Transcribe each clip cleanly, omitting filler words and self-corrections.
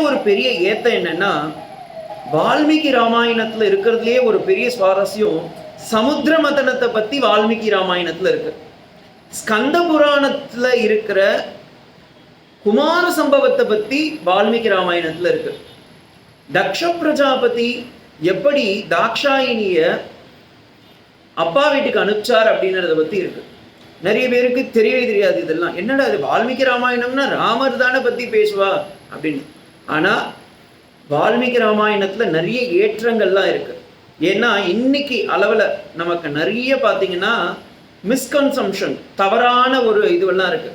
ஒரு பெரிய ஏத்தம் என்னன்னா, வால்மீகி ராமாயணத்துல இருக்கிறதுலயே ஒரு பெரிய சுவாரஸ்யம் சமுத்திர மதனத்தை பத்தி வால்மீகி ராமாயணத்துல இருக்கு. ஸ்கந்த புராணத்துல இருக்கிற குமார சம்பவத்தை பத்தி வால்மீகி ராமாயணத்துல இருக்கு. தக்ஷ பிரஜாபதி எப்படி தாக்ஷாயினிய அப்பா வீட்டுக்கு அனுப்பிச்சார் அப்படின்றத பத்தி இருக்கு. நிறைய பேருக்கு தெரியவே தெரியாது இதெல்லாம். என்னடா இது வால்மீகி ராமாயணம்னா ராமர் தானே பத்தி பேசுவா அப்படின்னு. ஆனா வால்மீகி ராமாயணத்துல நிறைய ஏற்றங்கள்லாம் இருக்கு. ஏன்னா இன்னைக்கு அளவுல நமக்கு நிறைய பார்த்தீங்கன்னா மிஸ்கன்சம்ஷன், தவறான ஒரு இதுவெல்லாம் இருக்கு.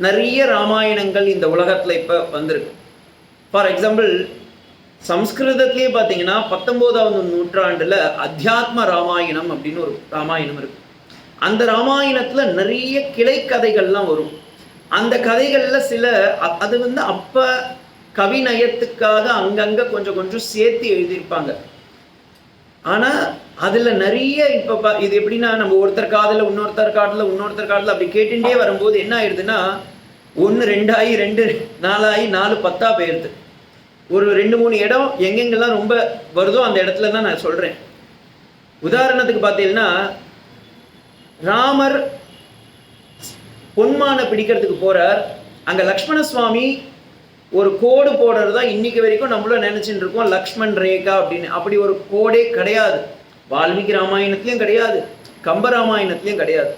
நிறைய ராமாயணங்கள் இந்த உலகத்துல இப்ப வந்திருக்கு. ஃபார் எக்ஸாம்பிள் சம்ஸ்கிருதத்திலேயே பார்த்தீங்கன்னா 19ஆவது நூற்றாண்டுல அத்தியாத்ம ராமாயணம் அப்படின்னு ஒரு ராமாயணம் இருக்கு. அந்த ராமாயணத்துல நிறைய கிளை கதைகள்லாம் வரும். அந்த கதைகள்ல சில அது அப்ப கவிநயத்துக்காக அங்கங்க கொஞ்சம் கொஞ்சம் சேர்த்து எழுதியிருப்பாங்க. ஆனா அதுல நிறைய இப்ப இது எப்படின்னா, நம்ம ஒருத்தர் காதல இன்னொருத்தர் காதல அப்படி கேட்டுட்டே வரும்போது என்ன ஆயிடுதுன்னா, 1 2 ஆகி 2 4 ஆகி 4 10 போயிடுது. ஒரு 2-3 இடம் எங்கெங்கெல்லாம் ரொம்ப வருதோ அந்த இடத்துல தான் நான் சொல்றேன். உதாரணத்துக்கு பார்த்தீங்கன்னா, ராமர் பொன்மானை பிடிக்கிறதுக்கு போறார். அங்க லக்ஷ்மண சுவாமி ஒரு கோடு போடுறது தான் இன்னைக்கு வரைக்கும் நம்மளும் நினைச்சுட்டு இருக்கோம் லக்ஷ்மண் ரேகா அப்படின்னு. அப்படி ஒரு கோடே கிடையாது. வால்மீகி ராமாயணத்திலையும் கிடையாது, கம்ப ராமாயணத்திலையும் கிடையாது.